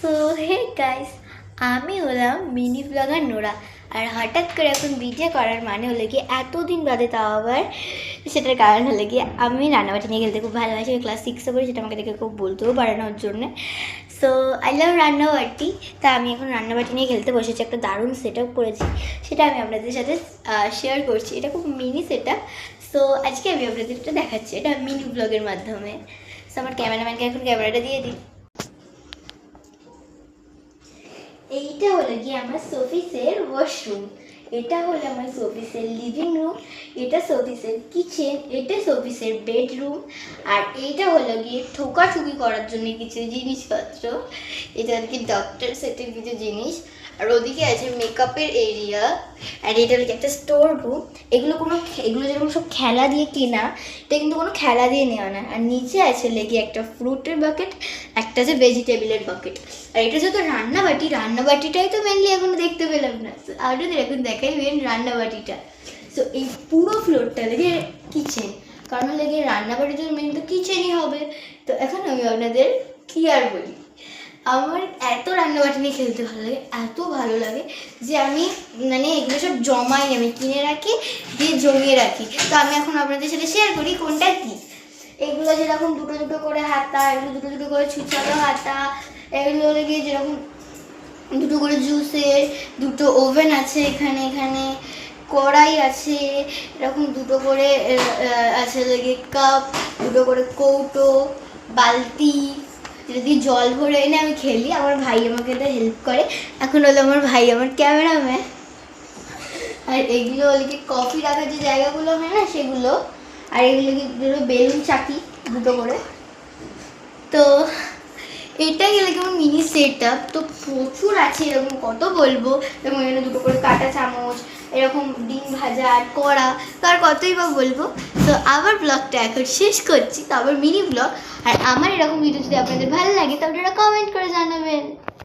So hey guys, আমি হলাম mini blogger Nora. আর হঠাৎ করে এখন ভিডিও করার মানে হলো কি এতদিন বাদে, তাও আবার সেটার কারণ হলো কি আমি রান্নাবাটি নিয়ে খেলতে খুব ভালোবাসি। আমি ক্লাস 6-এ পড়ি, সেটা আমাকে দেখে খুব বলতেও পারে না ওর জন্যে। সো আই লাভ রান্নাবাটি। তা আমি এখন রান্নাবাটি নিয়ে খেলতে বসেছি, একটা দারুণ সেট আপ করেছি, সেটা আমি আপনাদের সাথে শেয়ার করছি। এটা খুব মিনি সেট আপ। সো আজকে আমি আপনাদের এটা দেখাচ্ছি, এটা মিনি ব্লগের মাধ্যমে। সো আমার ক্যামেরাম্যানকে এখন ক্যামেরাটা দিয়ে দিই। এইটা হলো গিয়ে আমার সোফিসের ওয়াশরুম, এটা হলো আমার সোফিসের লিভিং রুম, এটা সোফিসের কিচেন, এটা সোফিসের বেডরুম। আর এইটা হলো গিয়ে ঠোকাঠুকি করার জন্য কিছু জিনিসপত্র, এটা আর কি ডক্টর সেটের কিছু জিনিস। আর ওদিকে আছে মেকআপের এরিয়া। আর এটা হলো একটা স্টোর রুম। এগুলো যেরকম সব খেলা দিয়ে কেনা, এটা কিন্তু কোনো খেলা দিয়ে নেওয়া না। আর নিচে আছে লেগে একটা ফ্রুটের বাকেট, একটা আছে ভেজিটেবলের বাকেট। আর এটা যেহেতু রান্নাবাটিটাই তো মেনলি এখনো দেখতে পেলাম না, আপনাদের এখন দেখাই মেন রান্নাবাটিটা। সো এই পুরো ফ্লোরটা লেগে কিচেন, কারণ লেগে রান্নাবাটি তো মেন তো কিচেনই হবে। তো এখন আমি আপনাদের কি আর বলি, আমার এত রান্নাবাটি নিয়ে খেলতে ভালো লাগে, এত ভালো লাগে যে আমি এগুলো সব জমাই, আমি কিনে রাখি, দিয়ে জমিয়ে রাখি। তো আমি এখন আপনাদের সাথে শেয়ার করি কোনটা কী। এগুলো যেরকম দুটো দুটো করে হাতা, এগুলো দুটো দুটো করে ছুঁচালো হাতা, এগুলো গিয়ে যেরকম দুটো করে জুসের, দুটো ওভেন আছে এখানে কড়াই আছে, এরকম দুটো করে আছে লেগে কাপ, দুটো করে কৌটো, বালতি, যেটা দিয়ে জল ভরে এনে আমি খেলি। আমার ভাই আমাকে এটা হেল্প করে। এখন হলো আমার ভাই আমার ক্যামেরাম্যান। আর এগুলো হলো কি কফি রাখার যে জায়গাগুলো হয় না সেগুলো। আর এগুলো কি বেলুন চাকি দুটো করে। তো এটাই গেলে কেমন মিনি সেট আপ। তো প্রচুর আছে, এরকম কত বলবো। এবং এখানে দুটো করে কাঁটা চামচ, এরকম ডিম ভাজা আর কড়া, তো আর কতই বা বলবো। তো আবার ব্লগটা এখন শেষ করছি, তো আবার মিনি ব্লগ। আর আমার এরকম ভিডিও যদি আপনাদের ভালো লাগে, তো আপনারা কমেন্ট করে জানাবেন।